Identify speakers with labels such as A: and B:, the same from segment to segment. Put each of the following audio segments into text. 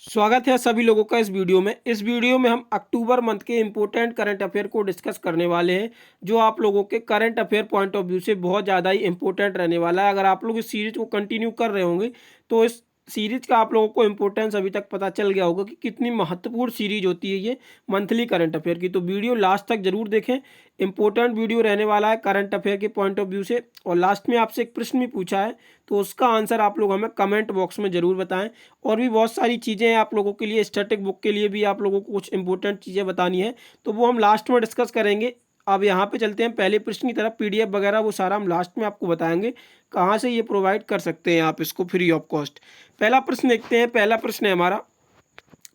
A: स्वागत है सभी लोगों का इस वीडियो में हम अक्टूबर मंथ के इम्पोर्टेंट करंट अफेयर को डिस्कस करने वाले हैं, जो आप लोगों के current affair point of view से बहुत ज़्यादा ही इंपॉर्टेंट रहने वाला है। अगर आप लोग इस सीरीज को कंटिन्यू कर रहे होंगे तो इस सीरीज का आप लोगों को इम्पोर्टेंस अभी तक पता चल गया होगा कि कितनी महत्वपूर्ण सीरीज होती है ये मंथली करंट अफेयर की। तो वीडियो लास्ट तक जरूर देखें, इंपॉर्टेंट वीडियो रहने वाला है करंट अफेयर के पॉइंट ऑफ व्यू से। और लास्ट में आपसे एक प्रश्न भी पूछा है, तो उसका आंसर आप लोग हमें कमेंट बॉक्स में ज़रूर बताएं। और भी बहुत सारी चीज़ें हैं आप लोगों के लिए, स्टैटिक बुक के लिए भी आप लोगों को कुछ इंपॉर्टेंट चीज़ें बतानी है, तो वो हम लास्ट में डिस्कस करेंगे। अब यहाँ पे चलते हैं पहले प्रश्न की तरफ। पीडीएफ वगैरह वो सारा हम लास्ट में आपको बताएंगे कहाँ से ये प्रोवाइड कर सकते हैं आप इसको फ्री ऑफ कॉस्ट। पहला प्रश्न देखते हैं। पहला प्रश्न है हमारा,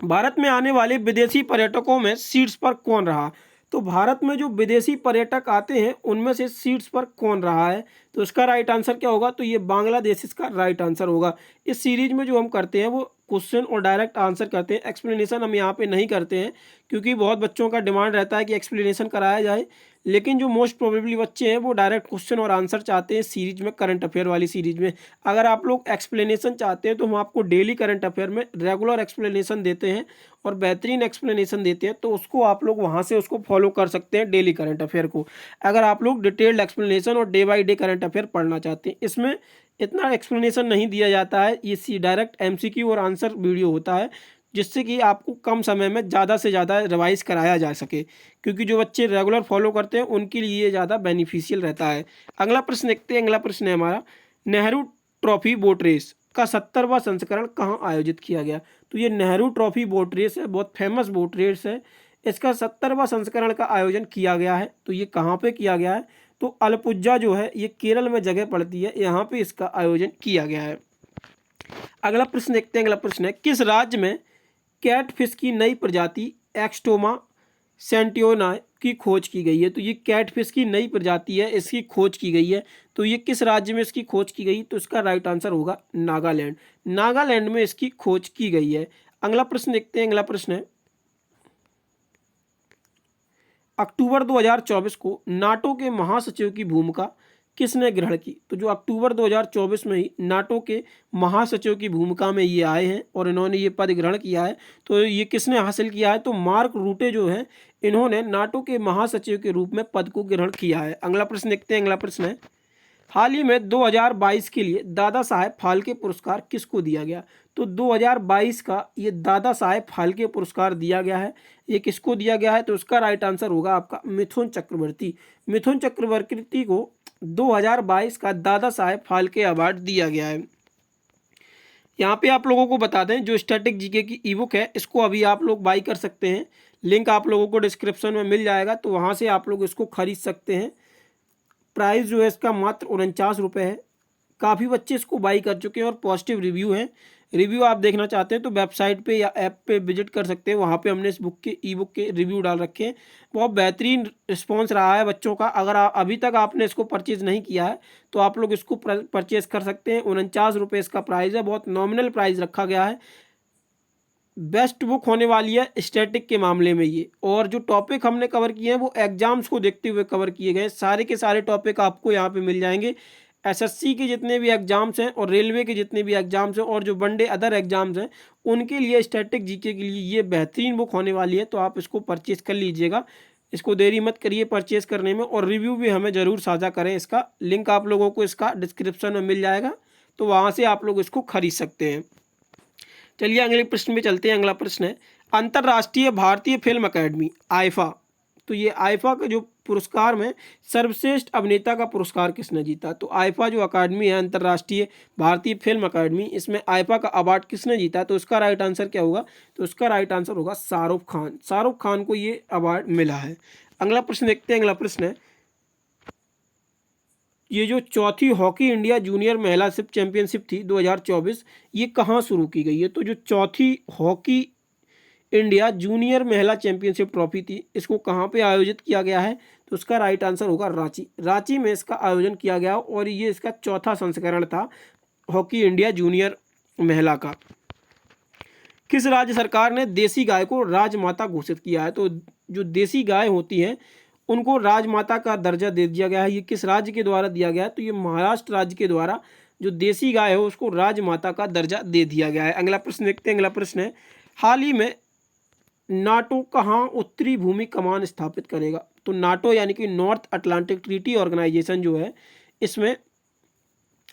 A: भारत में आने वाले विदेशी पर्यटकों में सीट्स पर कौन रहा। तो भारत में जो विदेशी पर्यटक आते हैं उनमें से सीट्स पर कौन रहा है, तो इसका राइट आंसर क्या होगा, तो ये बांग्लादेश इसका राइट आंसर होगा। इस सीरीज में जो हम करते हैं वो क्वेश्चन और डायरेक्ट आंसर करते हैं, एक्सप्लेनेशन हम यहाँ पे नहीं करते हैं, क्योंकि बहुत बच्चों का डिमांड रहता है कि एक्सप्लेनेशन कराया जाए। लेकिन जो मोस्ट प्रोबेबली बच्चे हैं वो डायरेक्ट क्वेश्चन और आंसर चाहते हैं सीरीज में, करंट अफेयर वाली सीरीज में। अगर आप लोग एक्सप्लेनेशन चाहते हैं तो हम आपको डेली करंट अफेयर में रेगुलर एक्सप्लेनेशन देते हैं और बेहतरीन एक्सप्लेनेशन देते हैं, तो उसको आप लोग वहाँ से उसको फॉलो कर सकते हैं डेली करंट अफेयर को, अगर आप लोग डिटेल्ड एक्सप्लेनेशन और day by day current affair पढ़ना चाहते हैं। इसमें इतना एक्सप्लेनेशन नहीं दिया जाता है, ये डायरेक्ट एमसीक्यू और आंसर वीडियो होता है, जिससे कि आपको कम समय में ज़्यादा से ज़्यादा रिवाइज कराया जा सके, क्योंकि जो बच्चे रेगुलर फॉलो करते हैं उनके लिए ज़्यादा बेनिफिशियल रहता है। अगला प्रश्न देखते हैं। अगला प्रश्न है हमारा, नेहरू ट्रॉफी बोट रेस का 70वां संस्करण कहाँ आयोजित किया गया। तो ये नेहरू ट्रॉफी बोट रेस है, बहुत फेमस बोट रेस है। इसका 70वां संस्करण का आयोजन किया गया है, तो ये कहाँ पे किया गया है, तो अलपुजा जो है ये केरल में जगह पड़ती है, यहाँ पे इसका आयोजन किया गया है। अगला प्रश्न देखते हैं। अगला प्रश्न है, किस राज्य में कैटफिश की नई प्रजाति एक्सटोमा सेंटियोना की खोज की गई है। तो ये कैटफिश की नई प्रजाति है, इसकी खोज की गई है, तो ये किस राज्य में इसकी खोज की गई, तो इसका राइट आंसर होगा नागालैंड। नागालैंड में इसकी खोज की गई है। अगला प्रश्न देखते हैं। अगला प्रश्न है, अक्टूबर 2024 को नाटो के महासचिव की भूमिका किसने ग्रहण की। तो जो अक्टूबर 2024 में ही नाटो के महासचिव की भूमिका में ये आए हैं और इन्होंने ये पद ग्रहण किया है, तो ये किसने हासिल किया है, तो मार्क रूटे जो है इन्होंने नाटो के महासचिव के रूप में पद को ग्रहण किया है। अगला प्रश्न देखते हैं। अगला प्रश्न है, हाल ही में 2022 के लिए दादा साहेब फाल्के पुरस्कार किसको दिया गया। तो 2022 का ये दादा साहेब फाल्के पुरस्कार दिया गया है, ये किसको दिया गया है, तो उसका राइट आंसर होगा आपका मिथुन चक्रवर्ती। मिथुन चक्रवर्ती को 2022 का दादा साहेब फाल्के अवार्ड दिया गया है। यहाँ पे आप लोगों को बता दें, जो स्टैटिक जीके की ई बुक है इसको अभी आप लोग बाई कर सकते हैं, लिंक आप लोगों को डिस्क्रिप्शन में मिल जाएगा, तो वहाँ से आप लोग इसको खरीद सकते हैं। प्राइस जो है इसका मात्र 49 रुपये है। काफ़ी बच्चे इसको बाई कर चुके हैं और पॉजिटिव रिव्यू हैं। रिव्यू आप देखना चाहते हैं तो वेबसाइट पे या ऐप पे विजिट कर सकते हैं, वहाँ पे हमने इस बुक के ई बुक के रिव्यू डाल रखे हैं। बहुत बेहतरीन रिस्पॉन्स रहा है बच्चों का। अगर अभी तक आपने इसको परचेज़ नहीं किया है तो आप लोग इसको परचेज़ कर सकते हैं। 49 रुपये इसका प्राइस है, बहुत नॉमिनल प्राइस रखा गया है। बेस्ट बुक होने वाली है स्टैटिक के मामले में ये। और जो टॉपिक हमने कवर किए हैं वो एग्जाम्स को देखते हुए कवर किए गए, सारे के सारे टॉपिक आपको यहाँ पे मिल जाएंगे। एसएससी के जितने भी एग्जाम्स हैं और रेलवे के जितने भी एग्जाम्स हैं और जो वनडे अदर एग्जाम्स हैं उनके लिए स्टैटिक जीके के लिए ये बेहतरीन बुक होने वाली है, तो आप इसको परचेज़ कर लीजिएगा। इसको देरी मत करिए परचेज़ करने में, और रिव्यू भी हमें ज़रूर साझा करें। इसका लिंक आप लोगों को इसका डिस्क्रिप्शन में मिल जाएगा, तो वहाँ से आप लोग इसको खरीद सकते हैं। चलिए अगले प्रश्न में चलते हैं। अगला प्रश्न है, अंतर्राष्ट्रीय भारतीय फिल्म अकेडमी आईफा, तो ये आईफा का जो पुरस्कार में सर्वश्रेष्ठ अभिनेता का पुरस्कार किसने जीता। तो आईफा जो अकादमी है, अंतर्राष्ट्रीय भारतीय फिल्म अकादमी, इसमें आईफा का अवार्ड किसने जीता, तो इसका राइट आंसर क्या होगा, तो इसका राइट आंसर होगा शाहरुख खान। शाहरुख खान को ये अवार्ड मिला है। अगला प्रश्न देखते हैं। अगला प्रश्न है, ये जो चौथी हॉकी इंडिया जूनियर महिला सिप चैंपियनशिप थी 2024, ये कहाँ शुरू की गई है। तो जो चौथी हॉकी इंडिया जूनियर महिला चैंपियनशिप ट्रॉफी थी, इसको कहाँ पे आयोजित किया गया है, तो उसका राइट आंसर होगा रांची। रांची में इसका आयोजन किया गया और ये इसका चौथा संस्करण था हॉकी इंडिया जूनियर महिला का। किस राज्य सरकार ने देसी गाय को राजमाता घोषित किया है। तो जो देसी गाय होती हैं उनको राजमाता का दर्जा दे दिया गया है, ये किस राज्य के द्वारा दिया गया है, तो ये महाराष्ट्र राज्य के द्वारा जो देसी गाय है उसको राजमाता का दर्जा दे दिया गया है। अगला प्रश्न देखते हैं। अगला प्रश्न है, हाल ही में नाटो कहाँ उत्तरी भूमि कमान स्थापित करेगा? तो नाटो यानी कि नॉर्थ अटलांटिक ट्रीटी ऑर्गेनाइजेशन जो है, इसमें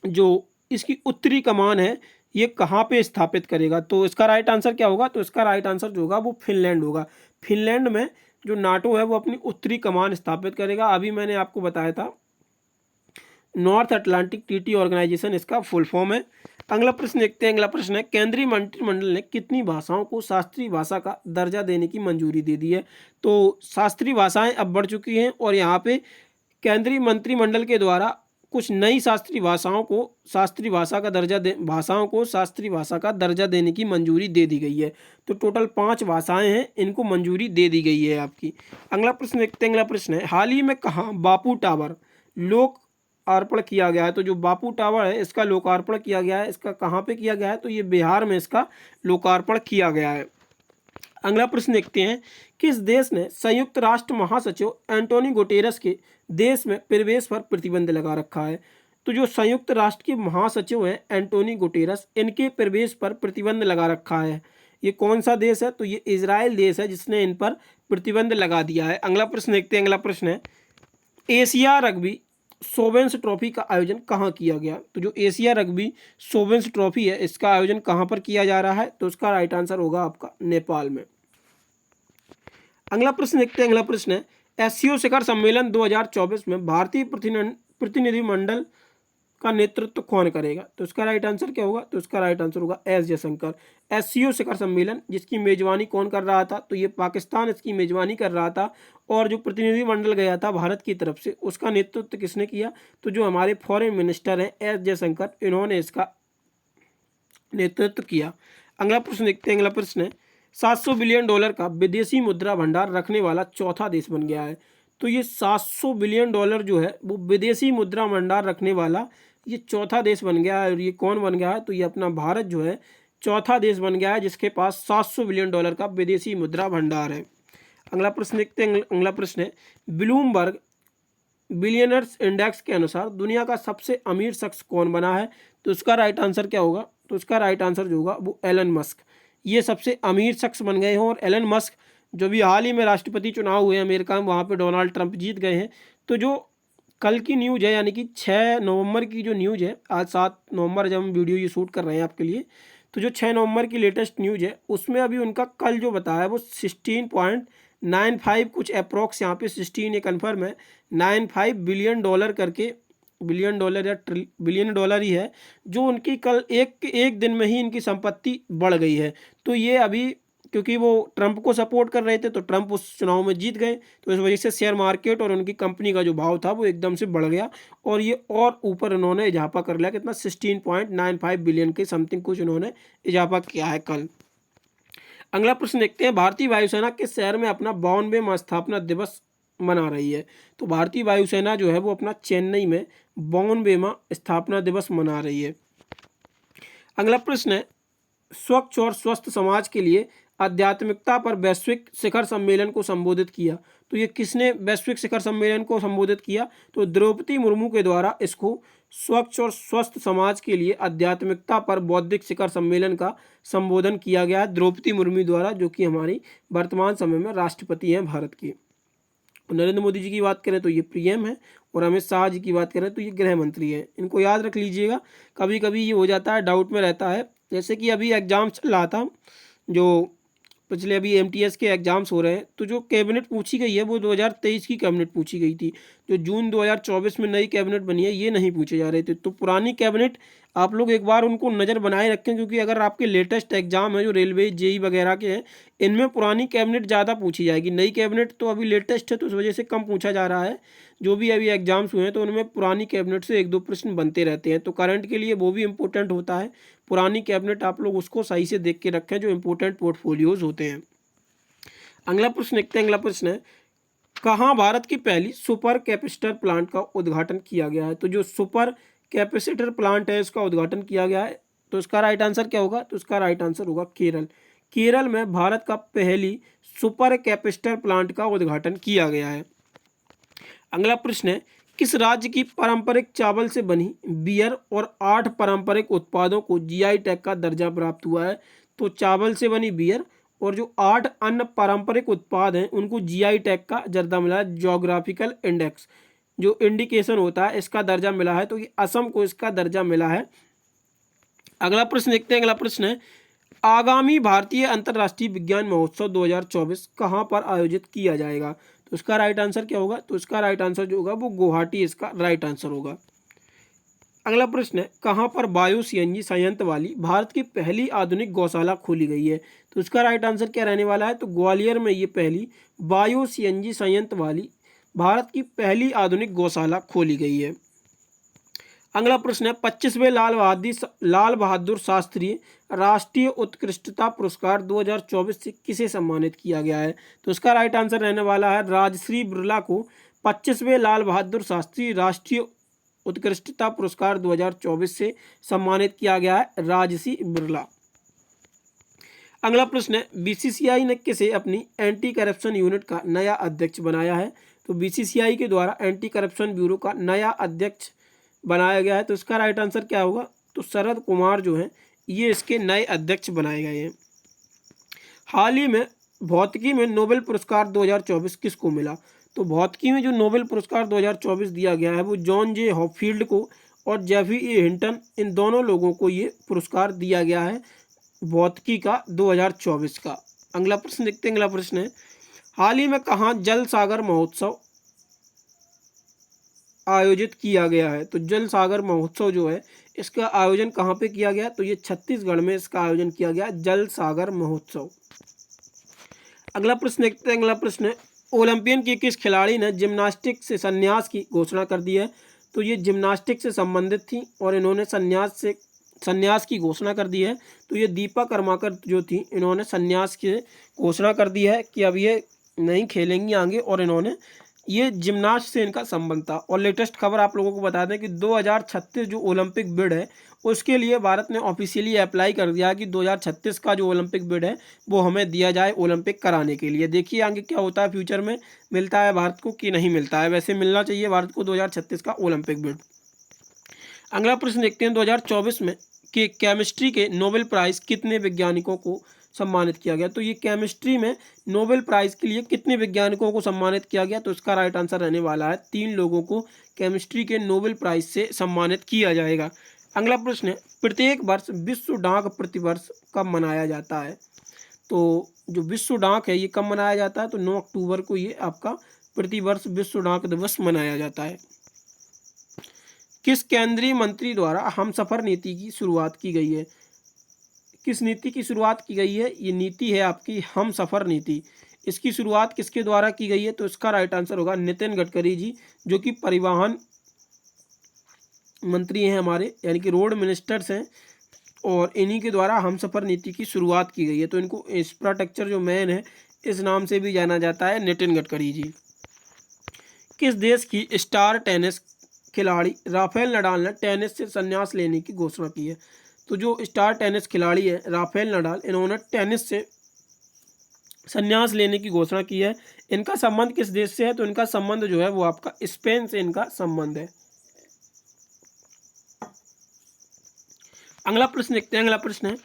A: जो इसकी उत्तरी कमान है ये कहाँ पे स्थापित करेगा? तो इसका राइट आंसर क्या होगा? तो इसका राइट आंसर जो होगा वो फिनलैंड होगा। फिनलैंड में जो नाटो है वो अपनी उत्तरी कमान स्थापित करेगा। अभी मैंने आपको बताया था नॉर्थ अटलांटिक ट्रीटी ऑर्गेनाइजेशन इसका फुल फॉर्म है। अगला प्रश्न देखते हैं। अगला प्रश्न है, केंद्रीय मंत्रिमंडल ने कितनी भाषाओं को शास्त्रीय भाषा का दर्जा देने की मंजूरी दे दी है? तो शास्त्रीय भाषाएं अब बढ़ चुकी हैं और यहाँ पे केंद्रीय मंत्रिमंडल के द्वारा कुछ नई शास्त्रीय भाषाओं को शास्त्रीय भाषा का दर्जा भाषाओं को शास्त्रीय भाषा का दर्जा देने की मंजूरी दे दी गई है। तो टोटल 5 भाषाएं हैं, इनको मंजूरी दे दी गई है आपकी। अगला प्रश्न देखते हैं। अगला प्रश्न है, हाल ही में कहाँ बापू टावर लोक अर्पण किया गया है? तो जो बापू टावर है इसका लोकार्पण किया गया है। इसका कहाँ पे किया गया है? तो ये बिहार में इसका लोकार्पण किया गया है। अगला प्रश्न देखते हैं, किस देश ने संयुक्त राष्ट्र महासचिव एंटोनी गुटेरस के देश में प्रवेश पर प्रतिबंध लगा रखा है? तो जो संयुक्त राष्ट्र के महासचिव हैं एंटोनी गुटेरस, इनके प्रवेश पर प्रतिबंध लगा रखा है। ये कौन सा देश है? तो ये इजराइल देश है जिसने इन पर प्रतिबंध लगा दिया है। अगला प्रश्न देखते हैं। अगला प्रश्न है, एशिया रग्बी सोवेंस ट्रॉफी का आयोजन कहाँ किया गया? तो जो एशिया रग्बी सोवेंस ट्रॉफी है इसका आयोजन कहाँ पर किया जा रहा है? तो उसका राइट आंसर होगा आपका नेपाल में। अगला प्रश्न देखते हैं। अगला प्रश्न है, एससीओ शिखर सम्मेलन 2024 में भारतीय प्रतिनिधिमंडल का नेतृत्व कौन करेगा? तो इसका राइट आंसर क्या होगा? तो इसका राइट आंसर होगा एस जयशंकर। एससीओ शिखर सम्मेलन जिसकी मेजबानी कौन कर रहा था? तो ये पाकिस्तान इसकी मेजबानी कर रहा था। और जो प्रतिनिधिमंडल गया था भारत की तरफ से उसका नेतृत्व किसने किया? तो जो हमारे फॉरेन मिनिस्टर हैं एस जयशंकर, इन्होंने इसका नेतृत्व किया। अगला प्रश्न देखते हैं। अगला प्रश्न है, $700 बिलियन का विदेशी मुद्रा भंडार रखने वाला चौथा देश बन गया है। तो ये $700 बिलियन जो है वो विदेशी मुद्रा भंडार रखने वाला ये चौथा देश बन गया है। और ये कौन बन गया है? तो ये अपना भारत जो है चौथा देश बन गया है जिसके पास $700 बिलियन का विदेशी मुद्रा भंडार है। अगला प्रश्न देखते हैं। अगला प्रश्न है, ब्लूमबर्ग बिलियनर्स इंडेक्स के अनुसार दुनिया का सबसे अमीर शख्स कौन बना है? तो उसका राइट आंसर क्या होगा? तो उसका राइट आंसर जो होगा वो एलन मस्क, ये सबसे अमीर शख्स बन गए हैं। और एलन मस्क जो भी हाल ही में राष्ट्रपति चुनाव हुए अमेरिका में, वहाँ पे डोनाल्ड ट्रंप जीत गए हैं। तो जो कल की न्यूज़ है यानी कि 6 नवंबर की जो न्यूज़ है, आज 7 नवंबर जब हम वीडियो ये शूट कर रहे हैं आपके लिए, तो जो 6 नवंबर की लेटेस्ट न्यूज़ है उसमें अभी उनका कल जो बताया वो 16.95 कुछ अप्रॉक्स, यहाँ पे 16 ये कन्फर्म है, $95 बिलियन करके, बिलियन डॉलर या बिलियन डॉलर ही है, जो उनकी कल एक दिन में ही इनकी संपत्ति बढ़ गई है। तो ये अभी क्योंकि वो ट्रंप को सपोर्ट कर रहे थे तो ट्रंप उस चुनाव में जीत गए, तो इस वजह से शेयर मार्केट और उनकी कंपनी का जो भाव था वो एकदम से बढ़ गया और ये और ऊपर इन्होंने इजाफा कर लिया। कितना? 16.95 बिलियन के समथिंग कुछ इन्होंने इजाफा किया है कल। अगला प्रश्न देखते हैं, भारतीय वायुसेना किस शहर में अपना 52वां स्थापना दिवस मना रही है? तो भारतीय वायुसेना जो है वो अपना चेन्नई में 52वां स्थापना दिवस मना रही है। अगला प्रश्न है, स्वच्छ और स्वस्थ समाज के लिए आध्यात्मिकता पर वैश्विक शिखर सम्मेलन को संबोधित किया? तो ये किसने वैश्विक शिखर सम्मेलन को संबोधित किया? तो द्रौपदी मुर्मू के द्वारा इसको स्वच्छ और स्वस्थ समाज के लिए आध्यात्मिकता पर बौद्धिक शिखर सम्मेलन का संबोधन किया गया है द्रौपदी मुर्मू द्वारा, जो कि हमारी वर्तमान समय में राष्ट्रपति हैं भारत की। नरेंद्र मोदी जी की बात करें तो ये पीएम है और अमित शाह जी की बात करें तो ये गृह मंत्री हैं। इनको याद रख लीजिएगा, कभी कभी ये हो जाता है, डाउट में रहता है। जैसे कि अभी एग्जाम चल रहा था, जो पिछले अभी एमटीएस के एग्जाम्स हो रहे हैं, तो जो कैबिनेट पूछी गई है वो 2023 की कैबिनेट पूछी गई थी। जो जून 2024 में नई कैबिनेट बनी है ये नहीं पूछे जा रहे थे। तो पुरानी कैबिनेट आप लोग एक बार उनको नज़र बनाए रखें, क्योंकि अगर आपके लेटेस्ट एग्जाम है जो रेलवे जेई वगैरह के हैं, इनमें पुरानी कैबिनेट ज़्यादा पूछी जाएगी। नई कैबिनेट तो अभी लेटेस्ट है तो उस वजह से कम पूछा जा रहा है। जो भी अभी एग्जाम्स हुए हैं तो उनमें पुरानी कैबिनेट से 1-2 प्रश्न बनते रहते हैं, तो करंट के लिए वो भी इम्पोर्टेंट होता है। पुरानी कैबिनेट आप लोग उसको सही से देख के रखें जो इंपॉर्टेंट पोर्टफोलियोज होते हैं। अगला प्रश्न देखते हैं। अगला प्रश्न है, कहाँ भारत की पहली सुपर कैपेसिटर प्लांट का उद्घाटन किया गया है? तो जो सुपर कैपेसिटर प्लांट है इसका उद्घाटन किया गया है, तो इसका राइट आंसर क्या होगा? तो इसका राइट आंसर होगा केरल। केरल में भारत का पहली सुपर कैपेसिटर प्लांट का उद्घाटन किया गया है। अगला प्रश्न है, किस राज्य की पारंपरिक चावल से बनी बियर और 8 पारंपरिक उत्पादों को जीआई टैग का दर्जा प्राप्त हुआ है? तो चावल से बनी बियर और जो 8 अन्य पारंपरिक उत्पाद हैं उनको जीआई टैग का दर्जा मिला है। ज्योग्राफिकल इंडेक्स जो इंडिकेशन होता है इसका दर्जा मिला है, तो ये असम को इसका दर्जा मिला है। अगला प्रश्न देखते हैं। अगला प्रश्न है आगामी भारतीय अंतर्राष्ट्रीय विज्ञान महोत्सव 2024 कहाँ पर आयोजित किया जाएगा? तो इसका राइट आंसर क्या होगा? तो इसका राइट आंसर जो होगा वो गुवाहाटी इसका राइट आंसर होगा। अगला प्रश्न है कहाँ पर बायो सीएनजी संयंत्र वाली भारत की पहली आधुनिक गौशाला खोली गई है? तो इसका राइट आंसर क्या रहने वाला है? तो ग्वालियर में ये पहली बायो सीएनजी संयंत्र वाली भारत की पहली आधुनिक गौशाला खोली गई है। अगला प्रश्न है 25वें लाल बहादुर शास्त्री राष्ट्रीय उत्कृष्टता पुरस्कार 2024 से किसे सम्मानित किया गया है? तो इसका राइट आंसर रहने वाला है राजश्री बिरला को 25वें लाल बहादुर शास्त्री राष्ट्रीय उत्कृष्टता पुरस्कार 2024 से सम्मानित किया गया है राजश्री बिरला। अगला प्रश्न है बीसीसीआई ने किसे अपनी एंटी करप्शन यूनिट का नया अध्यक्ष बनाया है? तो बीसीसीआई के द्वारा एंटी करप्शन ब्यूरो का नया अध्यक्ष बनाया गया है। तो इसका राइट आंसर क्या होगा? तो शरद कुमार जो हैं ये इसके नए अध्यक्ष बनाए गए हैं। हाल ही में भौतिकी में नोबेल पुरस्कार 2024 किसको मिला? तो भौतिकी में जो नोबेल पुरस्कार 2024 दिया गया है वो जॉन जे हॉपफील्ड को और जेफरी ए हिंटन इन दोनों लोगों को ये पुरस्कार दिया गया है भौतिकी का 2024 का। अगला प्रश्न देखते हैं। अगला प्रश्न है हाल ही में कहाँ जल सागर महोत्सव आयोजित किया गया है? तो जल सागर महोत्सव जो है इसका आयोजन कहाँ पे किया गया? तो ये छत्तीसगढ़ में इसका आयोजन किया गया जल सागर महोत्सव। अगला प्रश्न देखते हैं। अगला प्रश्न है ओलंपियन की किस खिलाड़ी ने जिम्नास्टिक से संन्यास की घोषणा कर दी है? तो ये जिम्नास्टिक से संबंधित थी और इन्होंने संन्यास की घोषणा कर दी है। तो ये दीपा कर्माकर जो थी इन्होंने संन्यास की घोषणा कर दी है कि अब ये नहीं खेलेंगी आगे, और इन्होंने ये जिम्नास्ट से इनका संबंध था। और लेटेस्ट खबर आप लोगों को बता दें कि 2036 जो ओलंपिक बिड है उसके लिए भारत ने ऑफिशियली अप्लाई कर दिया कि 2036 का जो ओलंपिक बिड है वो हमें दिया जाए ओलंपिक कराने के लिए। देखिए आगे क्या होता है, फ्यूचर में मिलता है भारत को कि नहीं मिलता है। वैसे मिलना चाहिए भारत को 2036 का ओलंपिक बिड। अगला प्रश्न देखते हैं 2024 में कि केमिस्ट्री के नोबेल प्राइज़ कितने वैज्ञानिकों को सम्मानित किया गया? तो ये केमिस्ट्री में नोबेल प्राइज़ के लिए कितने वैज्ञानिकों को सम्मानित किया गया? तो इसका राइट आंसर रहने वाला है 3 लोगों को केमिस्ट्री के नोबेल प्राइज़ से सम्मानित किया जाएगा। अगला प्रश्न है प्रत्येक वर्ष विश्व डाक प्रतिवर्ष कब मनाया जाता है? तो जो विश्व डाक है ये कब मनाया जाता है? तो 9 अक्टूबर को ये आपका प्रतिवर्ष विश्व डाक दिवस मनाया जाता है। किस केंद्रीय मंत्री द्वारा हमसफर नीति की शुरुआत की गई है? किस नीति की शुरुआत की गई है? ये नीति है आपकी हमसफर नीति। इसकी शुरुआत किसके द्वारा की गई है? तो इसका राइट आंसर होगा नितिन गडकरी जी, जो कि परिवहन मंत्री हैं हमारे, यानी कि रोड मिनिस्टर्स हैं, और इन्हीं के द्वारा हमसफर नीति की शुरुआत की गई है। तो इनको इंफ्रास्ट्रक्चर जो मैन है इस नाम से भी जाना जाता है, नितिन गडकरी जी। किस देश की स्टार टेनिस खिलाड़ी राफेल नडाल ने टेनिस से संन्यास लेने की घोषणा की है? तो जो स्टार टेनिस खिलाड़ी है राफेल नडाल, इन्होंने टेनिस से संन्यास लेने की घोषणा की है। इनका संबंध किस देश से है? तो इनका संबंध जो है वो आपका स्पेन से इनका संबंध है। अगला प्रश्न देखते हैं। अगला प्रश्न है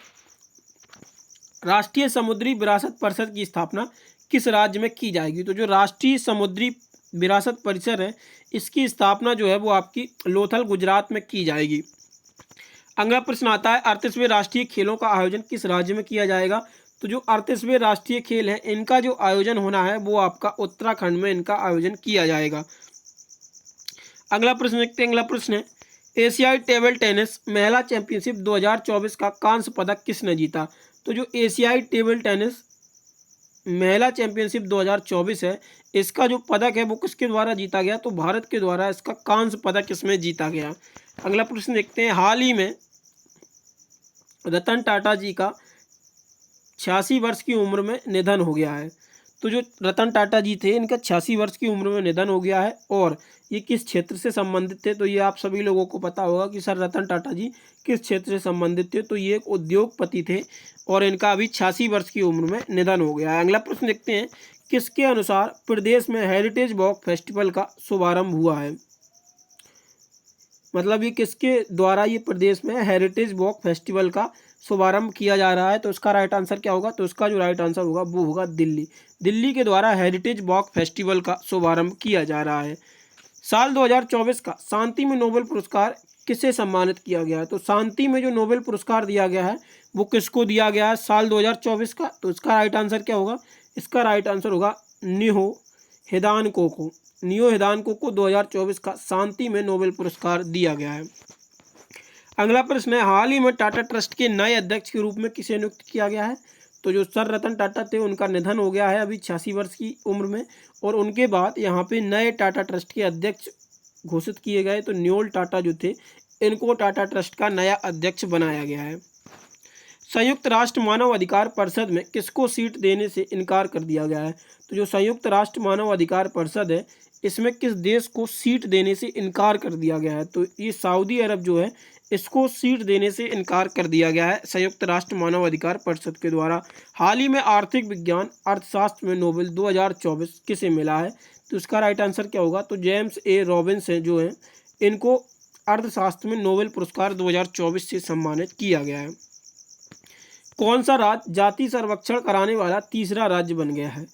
A: राष्ट्रीय समुद्री विरासत परिषद की स्थापना किस राज्य में की जाएगी? तो जो राष्ट्रीय समुद्री विरासत परिषद है इसकी स्थापना जो है वो आपकी लोथल गुजरात में की जाएगी। अगला प्रश्न आता है 38वें राष्ट्रीय खेलों का आयोजन किस राज्य में किया जाएगा? तो जो 38वें राष्ट्रीय खेल है इनका जो आयोजन होना है वो आपका उत्तराखंड में इनका आयोजन किया जाएगा। अगला प्रश्न देखते हैं। अगला प्रश्न है एशियाई टेबल टेनिस महिला चैंपियनशिप 2024 का कांस्य पदक किसने जीता? तो जो एशियाई टेबल टेनिस महिला चैंपियनशिप 2024 है इसका जो पदक है वो किसके द्वारा जीता गया? तो भारत के द्वारा इसका कांस्य पदक इसमें जीता गया। अगला प्रश्न देखते हैं हाल ही में रतन टाटा जी का 86 वर्ष की उम्र में निधन हो गया है। तो जो रतन टाटा जी थे इनका 86 वर्ष की उम्र में निधन हो गया है, और ये किस क्षेत्र से संबंधित थे? तो ये आप सभी लोगों को पता होगा कि सर रतन टाटा जी किस क्षेत्र से संबंधित थे। तो ये एक उद्योगपति थे और इनका अभी 86 वर्ष की उम्र में निधन हो गया है। अगला प्रश्न देखते हैं किसके अनुसार प्रदेश में हेरिटेज वॉक फेस्टिवल का शुभारंभ हुआ है? मतलब ये किसके द्वारा ये प्रदेश में हेरिटेज वॉक फेस्टिवल का शुभारंभ किया जा रहा है? तो इसका राइट आंसर क्या होगा? तो इसका जो राइट आंसर होगा वो होगा दिल्ली। दिल्ली के द्वारा हेरिटेज वॉक फेस्टिवल का शुभारंभ किया जा रहा है। साल 2024 का शांति में नोबेल पुरस्कार किसे सम्मानित किया गया है? तो शांति में जो नोबेल पुरस्कार दिया गया है वो किसको दिया गया है साल 2024 का? तो इसका राइट आंसर क्या होगा? इसका राइट आंसर होगा न्यो हिदानको को। न्यो हिदानको को 2024 का शांति में नोबेल पुरस्कार दिया गया है। अगला प्रश्न है, हाल ही में टाटा ट्रस्ट के नए अध्यक्ष के रूप में किसे नियुक्त किया गया है? तो जो सर रतन टाटा थे उनका निधन हो गया है अभी 86 वर्ष की उम्र में, और उनके बाद यहाँ पे नए टाटा ट्रस्ट के अध्यक्ष घोषित किए गए। तो न्योल टाटा जो थे इनको टाटा ट्रस्ट का नया अध्यक्ष बनाया गया है। संयुक्त राष्ट्र मानव अधिकार परिषद में किसको सीट देने से इनकार कर दिया गया है? तो जो संयुक्त राष्ट्र मानव अधिकार परिषद है इसमें किस देश को सीट देने से इनकार कर दिया गया है? तो ये सऊदी अरब जो है इसको सीट देने से इनकार कर दिया गया है संयुक्त राष्ट्र मानव अधिकार परिषद के द्वारा। हाल ही में आर्थिक विज्ञान अर्थशास्त्र में नोबेल 2024 किसे मिला है? तो इसका राइट आंसर क्या होगा? तो जेम्स ए रॉबिन्स हैं जो हैं इनको अर्थशास्त्र में नोबेल पुरस्कार 2024 से सम्मानित किया गया है। कौन सा राज्य जाति सर्वेक्षण कराने वाला तीसरा राज्य बन गया है?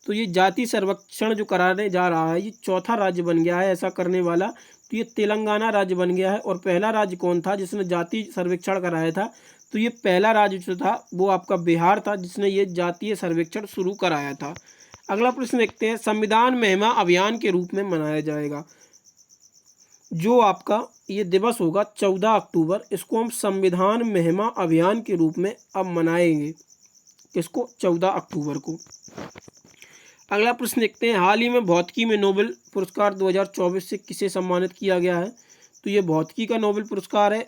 A: तो ये जाति सर्वेक्षण जो कराने जा रहा है ये चौथा राज्य बन गया है ऐसा करने वाला। तो ये तेलंगाना राज्य बन गया है। और पहला राज्य कौन था जिसने जाति सर्वेक्षण कराया था? तो ये पहला राज्य जो था वो आपका बिहार था जिसने ये जातीय सर्वेक्षण शुरू कराया था। अगला प्रश्न देखते हैं, संविधान महिमा अभियान के रूप में मनाया जाएगा जो आपका ये दिवस होगा 14 अक्टूबर, इसको हम संविधान महिमा अभियान के रूप में अब मनाएंगे। किसको? 14 अक्टूबर को। अगला प्रश्न देखते हैं, हाल ही में भौतिकी में नोबेल पुरस्कार 2024 से किसे सम्मानित किया गया है? तो ये भौतिकी का नोबेल पुरस्कार है,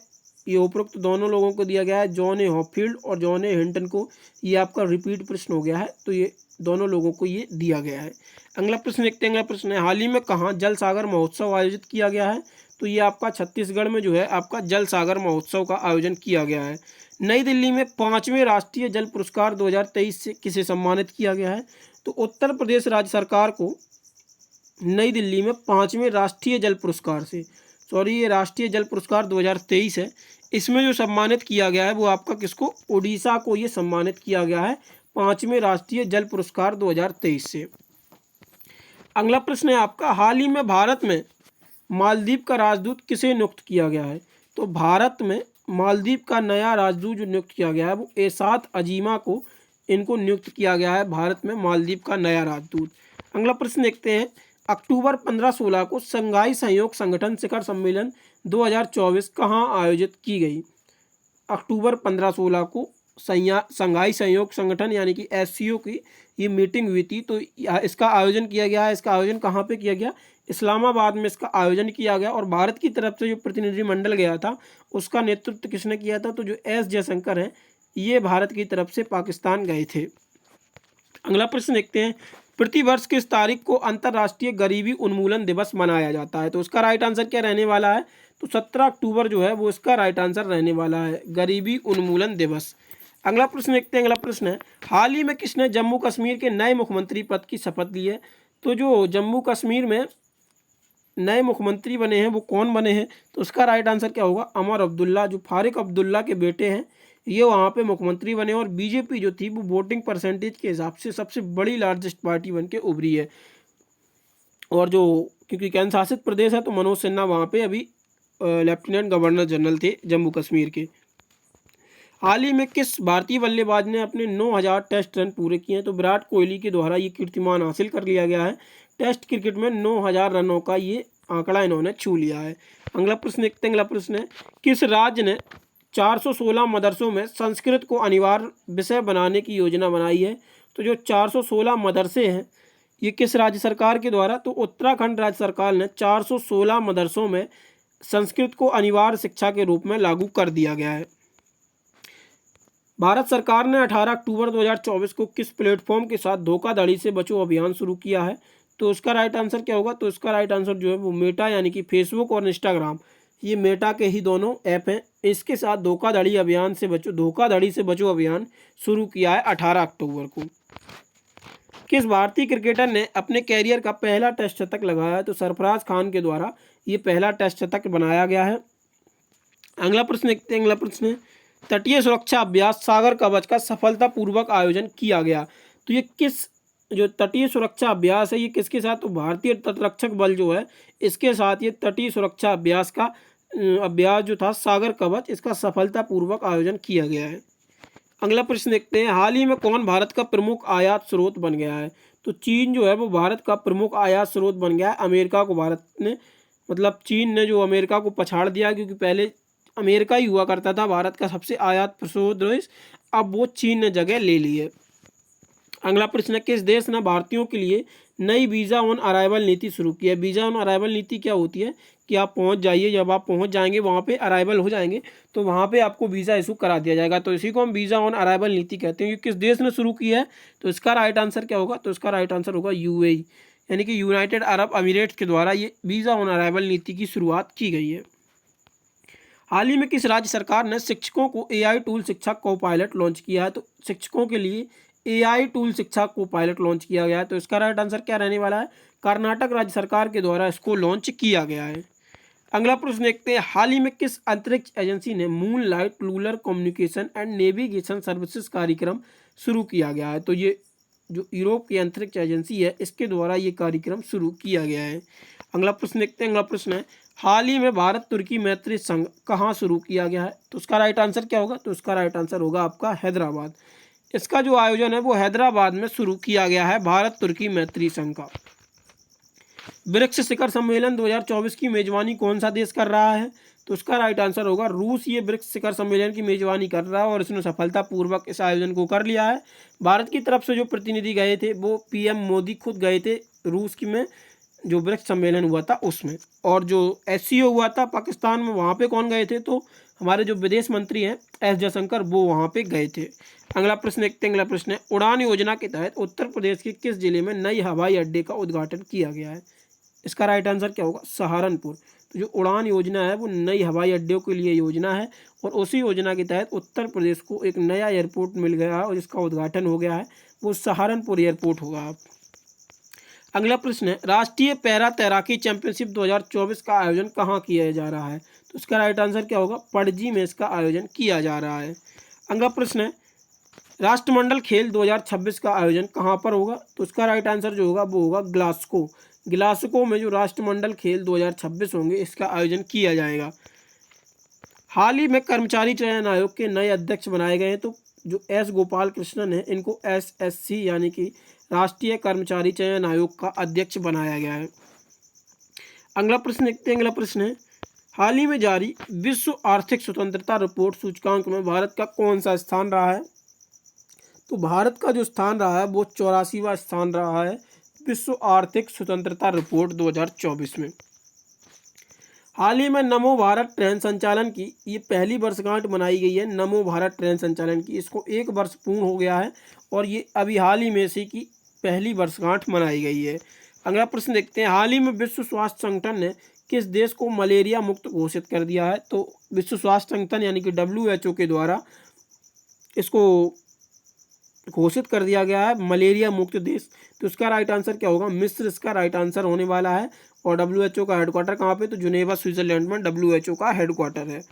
A: ये उपरोक्त दोनों लोगों को दिया गया है, जॉन ए हॉपफील्ड और जॉन ए हिंटन को। ये आपका रिपीट प्रश्न हो गया है, तो ये दोनों लोगों को ये दिया गया है। अगला प्रश्न देखते हैं, अगला प्रश्न है, हाल ही में कहाँ जल सागर महोत्सव आयोजित किया गया है? तो ये आपका छत्तीसगढ़ में जो है आपका जल सागर महोत्सव का आयोजन किया गया है। नई दिल्ली में 5वें राष्ट्रीय जल पुरस्कार 2023 से किसे सम्मानित किया गया है? तो उत्तर प्रदेश राज्य सरकार को नई दिल्ली में 5वें राष्ट्रीय जल पुरस्कार से, ये राष्ट्रीय जल पुरस्कार 2023 है, इसमें जो सम्मानित किया गया है वो आपका किसको? उड़ीसा को ये सम्मानित किया गया है 5वें राष्ट्रीय जल पुरस्कार 2023 से। अगला प्रश्न है आपका, हाल ही में भारत में मालदीव का राजदूत किसे नियुक्त किया गया है? तो भारत में मालदीव का नया राजदूत जो नियुक्त किया गया है वो एसात अजीमा को इनको नियुक्त किया गया है भारत में मालदीव का नया राजदूत। अगला प्रश्न देखते हैं, अक्टूबर 15-16 को शंघाई सहयोग संगठन शिखर सम्मेलन 2024 कहाँ आयोजित की गई? अक्टूबर 15-16 को शंघाई सहयोग संगठन यानी कि SCO की ये मीटिंग हुई थी। तो इसका आयोजन किया गया है। इसका आयोजन कहाँ पे किया गया? इस्लामाबाद में इसका आयोजन किया गया। और भारत की तरफ से जो प्रतिनिधिमंडल गया था उसका नेतृत्व किसने किया था? तो जो S जयशंकर हैं ये भारत की तरफ से पाकिस्तान गए थे। अगला प्रश्न देखते हैं, प्रतिवर्ष किस तारीख को अंतर्राष्ट्रीय गरीबी उन्मूलन दिवस मनाया जाता है? तो उसका राइट आंसर क्या रहने वाला है? तो 17 अक्टूबर जो है वो इसका राइट आंसर रहने वाला है, गरीबी उन्मूलन दिवस। अगला प्रश्न देखते हैं, अगला प्रश्न है, हाल ही में किसने जम्मू कश्मीर के नए मुख्यमंत्री पद की शपथ ली है? तो जो जम्मू कश्मीर में नए मुख्यमंत्री बने हैं वो कौन बने हैं? तो उसका राइट आंसर क्या होगा? उमर अब्दुल्ला, जो फारूक अब्दुल्ला के बेटे हैं, ये वहाँ पे मुख्यमंत्री बने। और बीजेपी जो थी वो वोटिंग परसेंटेज के हिसाब से सबसे बड़ी लार्जेस्ट पार्टी बन के उभरी है। और जो क्योंकि केंद्र शासित प्रदेश है तो मनोज सिन्हा वहाँ पे अभी लेफ्टिनेंट गवर्नर जनरल थे जम्मू कश्मीर के। हाल ही में किस भारतीय बल्लेबाज ने अपने 9000 टेस्ट रन पूरे किए हैं? तो विराट कोहली के द्वारा ये कीर्तिमान हासिल कर लिया गया है। टेस्ट क्रिकेट में 9000 रनों का ये आंकड़ा इन्होंने छू लिया है। अगला प्रश्न देखते हैं, अगला प्रश्न है, किस राज्य ने 416 मदरसों में संस्कृत को अनिवार्य विषय बनाने की योजना बनाई है? तो जो 416 मदरसे हैं ये किस राज्य सरकार के द्वारा? तो उत्तराखंड राज्य सरकार ने 416 मदरसों में संस्कृत को अनिवार्य शिक्षा के रूप में लागू कर दिया गया है। भारत सरकार ने 18 अक्टूबर 2024 को किस प्लेटफॉर्म के साथ धोखाधड़ी से बचो अभियान शुरू किया है? तो उसका राइट आंसर क्या होगा? तो इसका राइट आंसर जो है वो मेटा यानी कि फेसबुक और इंस्टाग्राम, ये मेटा के ही दोनों ऐप हैं, इसके साथ धोखाधड़ी से बचो अभियान शुरू किया है 18 अक्टूबर को। किस भारतीय क्रिकेटर ने अपने कैरियर का पहला टेस्ट शतक लगाया है? तो सरफराज खान के द्वारा ये पहला टेस्ट शतक बनाया गया है। अगला प्रश्न देखते हैं, अगला प्रश्न है, तटीय सुरक्षा अभ्यास सागर कवच का सफलतापूर्वक आयोजन किया गया। तो ये किस जो तटीय सुरक्षा अभ्यास है ये किसके साथ, तो भारतीय तटरक्षक बल जो है इसके साथ ये तटीय सुरक्षा अभ्यास का अभ्यास जो था सागर कवच, इसका सफलतापूर्वक आयोजन किया गया है। अगला प्रश्न देखते हैं, हाल ही में कौन भारत का प्रमुख आयात स्रोत बन गया है। तो चीन जो है वो भारत का प्रमुख आयात स्रोत बन गया है। अमेरिका को भारत ने मतलब चीन ने जो अमेरिका को पछाड़ दिया, क्योंकि पहले अमेरिका ही हुआ करता था भारत का सबसे आयात स्रोत देश, अब वो चीन ने जगह ले ली है। अगला प्रश्न है, किस देश ने भारतीयों के लिए नई वीज़ा ऑन अराइवल नीति शुरू की है। वीज़ा ऑन अराइवल नीति क्या होती है कि आप पहुंच जाइए, जब आप पहुंच जाएंगे वहां पे अराइवल हो जाएंगे तो वहां पे आपको वीज़ा इशू करा दिया जाएगा। तो इसी को हम वीज़ा ऑन अराइवल नीति कहते हैं। ये किस देश ने शुरू की है, तो इसका राइट आंसर क्या होगा, तो इसका राइट आंसर होगा यूएई, यानी कि यूनाइटेड अरब अमीरेट्स के द्वारा ये वीज़ा ऑन अराइवल नीति की शुरुआत की गई है। हाल ही में किस राज्य सरकार ने शिक्षकों को एआई टूल शिक्षा को पायलट लॉन्च किया है। तो शिक्षकों के लिए एआई टूल शिक्षा को पायलट लॉन्च किया गया है। तो इसका राइट आंसर क्या रहने वाला है, कर्नाटक राज्य सरकार के द्वारा इसको लॉन्च किया गया है। अगला प्रश्न देखते हैं, हाल ही में किस अंतरिक्ष एजेंसी ने मून लाइट लूलर कम्युनिकेशन एंड नेविगेशन सर्विसेज कार्यक्रम शुरू किया गया है। तो ये जो यूरोप की अंतरिक्ष एजेंसी है इसके द्वारा ये कार्यक्रम शुरू किया गया है। अगला प्रश्न देखते हैं, अगला प्रश्न है, हाल ही में भारत तुर्की मैत्री संघ कहाँ शुरू किया गया है। तो उसका राइट आंसर क्या होगा, तो उसका राइट आंसर होगा आपका हैदराबाद। इसका जो आयोजन है वो हैदराबाद में शुरू किया गया है भारत तुर्की मैत्री संघ का। ब्रिक्स शिखर सम्मेलन 2024 की मेजबानी कौन सा देश कर रहा है। तो उसका राइट आंसर होगा रूस। ये ब्रिक्स शिखर सम्मेलन की मेजबानी कर रहा है और इसने सफलतापूर्वक इस आयोजन को कर लिया है। भारत की तरफ से जो प्रतिनिधि गए थे वो पीएम मोदी खुद गए थे रूस की में जो ब्रिक्स सम्मेलन हुआ था उसमें, और जो एससीओ हुआ था पाकिस्तान में वहाँ पे कौन गए थे, तो हमारे जो विदेश मंत्री हैं एस जयशंकर वो वहाँ पे गए थे। अगला प्रश्न देखते हैं, अगला प्रश्न है, उड़ान योजना के तहत उत्तर प्रदेश के किस जिले में नई हवाई अड्डे का उद्घाटन किया गया है। इसका राइट आंसर क्या होगा, सहारनपुर। तो जो उड़ान योजना है वो नई हवाई अड्डों के लिए योजना है और उसी योजना के तहत उत्तर प्रदेश को एक नया एयरपोर्ट मिल गया है और जिसका उद्घाटन हो गया है, वो सहारनपुर एयरपोर्ट होगा। अगला प्रश्न है, राष्ट्रीय पैरा तैराकी चैंपियनशिप 2024 का आयोजन कहाँ किया जा रहा है। तो इसका राइट आंसर क्या होगा, पणजी में इसका आयोजन किया जा रहा है। अगला प्रश्न है, राष्ट्रमंडल खेल 2026 का आयोजन कहाँ पर होगा। तो इसका राइट आंसर जो होगा वो होगा ग्लासगो। ग्लासगो में जो राष्ट्रमंडल खेल 2026 होंगे इसका आयोजन किया जाएगा। हाल ही में कर्मचारी चयन आयोग के नए अध्यक्ष बनाए गए हैं। तो जो एस गोपाल कृष्णन है इनको एसएससी यानी कि राष्ट्रीय कर्मचारी चयन आयोग का अध्यक्ष बनाया गया है। अगला प्रश्न देखते हैं, अगला प्रश्न है, हाल ही में जारी विश्व आर्थिक स्वतंत्रता रिपोर्ट सूचकांक में भारत का कौन सा स्थान रहा है। तो भारत का जो स्थान रहा है वो 84वां स्थान रहा है विश्व आर्थिक स्वतंत्रता रिपोर्ट 2024 में। हाल ही में नमो भारत ट्रेन संचालन की ये पहली वर्षगांठ मनाई गई है। नमो भारत ट्रेन संचालन की इसको 1 वर्ष पूर्ण हो गया है और ये अभी हाल ही में से की पहली वर्षगांठ मनाई गई है। अगला प्रश्न देखते हैं, हाल ही में विश्व स्वास्थ्य संगठन ने किस देश को मलेरिया मुक्त घोषित कर दिया है। तो विश्व स्वास्थ्य संगठन यानी कि WHO के द्वारा इसको घोषित कर दिया गया है मलेरिया मुक्त देश। तो इसका राइट आंसर क्या होगा, मिस्र इसका राइट आंसर होने वाला है। और WHO का हेडक्वार्टर कहाँ पे, तो जुनेवा स्विट्जरलैंड में WHO का हेडक्वार्टर है।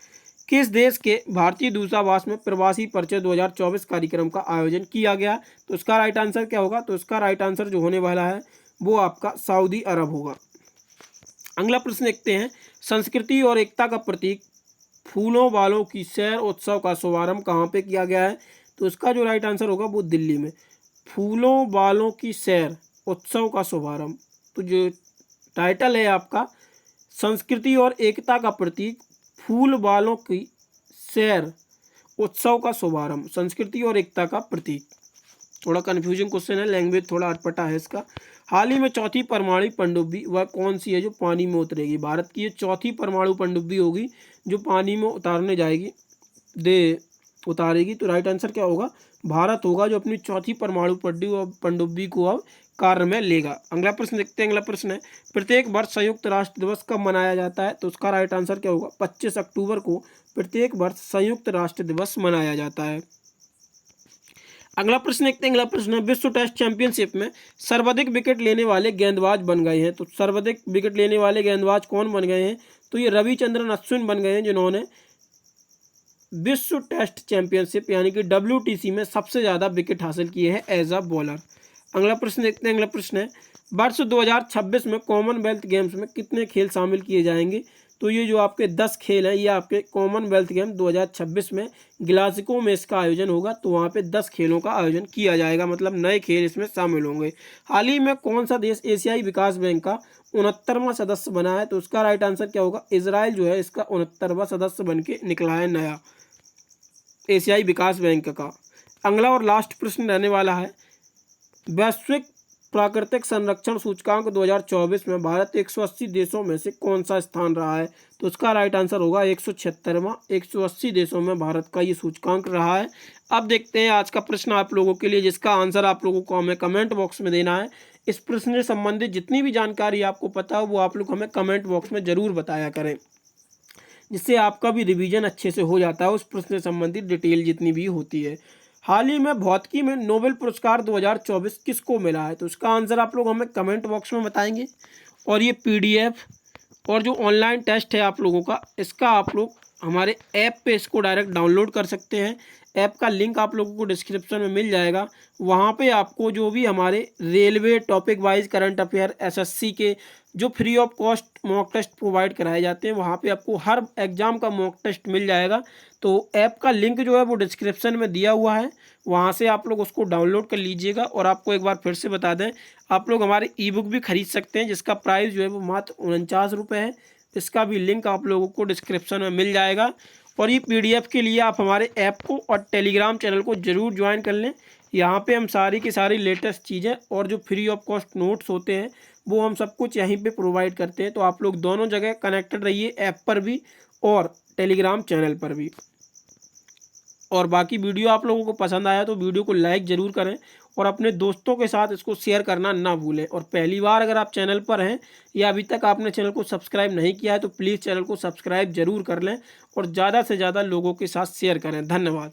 A: किस देश के भारतीय दूतावास में प्रवासी परिचय 2024 कार्यक्रम का आयोजन किया गया। तो इसका राइट आंसर क्या होगा, तो इसका राइट आंसर जो होने वाला है वो आपका सऊदी अरब होगा। अगला प्रश्न देखते हैं, संस्कृति और एकता का प्रतीक फूलों वालों की सैर उत्सव का शुभारंभ कहाँ पे किया गया है। तो इसका जो राइट आंसर होगा वो दिल्ली में, फूलों वालों की सैर उत्सव का शुभारंभ। तो जो टाइटल है आपका संस्कृति और एकता का प्रतीक फूल वालों की सैर उत्सव का शुभारंभ, संस्कृति और एकता का प्रतीक। थोड़ा कन्फ्यूजन क्वेश्चन है, लैंग्वेज थोड़ा अटपटा है इसका। हाल ही में चौथी परमाणु पनडुब्बी वह कौन सी है जो पानी में उतरेगी। भारत की ये चौथी परमाणु पनडुब्बी होगी जो पानी में उतारेगी। तो राइट आंसर क्या होगा, भारत होगा जो अपनी चौथी परमाणु पनडुब्बी को अब कार्य में लेगा। अगला प्रश्न देखते हैं, अगला प्रश्न है, प्रत्येक वर्ष संयुक्त राष्ट्र दिवस कब मनाया जाता है। तो उसका राइट आंसर क्या होगा, 25 अक्टूबर को प्रत्येक वर्ष संयुक्त राष्ट्र दिवस मनाया जाता है। अगला प्रश्न देखते हैं, अगला प्रश्न है, विश्व टेस्ट चैंपियनशिप में सर्वाधिक विकेट लेने वाले गेंदबाज बन गए हैं। तो सर्वाधिक विकेट लेने वाले गेंदबाज कौन बन गए हैं। तो ये रविचंद्रन अश्विन बन गए हैं जिन्होंने विश्व टेस्ट चैंपियनशिप यानी कि WTC में सबसे ज़्यादा विकेट हासिल किए हैं एज अ बॉलर। अगला प्रश्न देखते हैं। अगला प्रश्न है वर्ष 2026 में कॉमनवेल्थ गेम्स में कितने खेल शामिल किए जाएंगे। तो ये जो आपके 10 खेल हैं ये आपके कॉमनवेल्थ गेम 2026 में ग्लासगो में इसका आयोजन होगा। तो वहाँ पे 10 खेलों का आयोजन किया जाएगा, मतलब नए खेल इसमें शामिल होंगे। हाल ही में कौन सा देश एशियाई विकास बैंक का 69वां सदस्य बना है। तो उसका राइट आंसर क्या होगा, इजराइल जो है इसका 69वां सदस्य बन के निकला है नया एशियाई विकास बैंक का। अगला और लास्ट प्रश्न रहने वाला है वैश्विक प्राकृतिक संरक्षण सूचकांक 2024 में भारत 180 देशों में से कौन सा स्थान रहा है। तो उसका राइट आंसर होगा 176वां। 180 देशों में भारत का ये सूचकांक रहा है। अब देखते हैं आज का प्रश्न आप लोगों के लिए, जिसका आंसर आप लोगों को हमें कमेंट बॉक्स में देना है। इस प्रश्न से संबंधित जितनी भी जानकारी आपको पता हो वो आप लोग हमें कमेंट बॉक्स में ज़रूर बताया करें, जिससे आपका भी रिवीजन अच्छे से हो जाता है उस प्रश्न से संबंधित डिटेल जितनी भी होती है। हाल ही में भौतिकी में नोबेल पुरस्कार 2024 किसको मिला है। तो उसका आंसर आप लोग हमें कमेंट बॉक्स में बताएंगे। और ये PDF और जो ऑनलाइन टेस्ट है आप लोगों का, इसका आप लोग हमारे ऐप पे इसको डायरेक्ट डाउनलोड कर सकते हैं। ऐप का लिंक आप लोगों को डिस्क्रिप्शन में मिल जाएगा। वहाँ पे आपको जो भी हमारे railway topic wise current affair SSC के जो free of cost mock test provide कराए जाते हैं, वहाँ पे आपको हर एग्ज़ाम का मॉक टेस्ट मिल जाएगा। तो ऐप का लिंक जो है वो डिस्क्रिप्शन में दिया हुआ है, वहाँ से आप लोग उसको डाउनलोड कर लीजिएगा। और आपको एक बार फिर से बता दें, आप लोग हमारे ई-बुक भी खरीद सकते हैं, जिसका प्राइस जो है वो मात्र 49 रुपये है। इसका भी लिंक आप लोगों को डिस्क्रिप्शन में मिल जाएगा। और ये PDF के लिए आप हमारे ऐप को और टेलीग्राम चैनल को ज़रूर ज्वाइन कर लें। यहाँ पे हम सारी की सारी लेटेस्ट चीज़ें और जो फ्री ऑफ कॉस्ट नोट्स होते हैं वो हम सब कुछ यहीं पे प्रोवाइड करते हैं। तो आप लोग दोनों जगह कनेक्टेड रहिए, ऐप पर भी और टेलीग्राम चैनल पर भी। और बाकी वीडियो आप लोगों को पसंद आया तो वीडियो को लाइक ज़रूर करें और अपने दोस्तों के साथ इसको शेयर करना ना भूलें। और पहली बार अगर आप चैनल पर हैं या अभी तक आपने चैनल को सब्सक्राइब नहीं किया है तो प्लीज़ चैनल को सब्सक्राइब ज़रूर कर लें और ज़्यादा से ज़्यादा लोगों के साथ शेयर करें। धन्यवाद।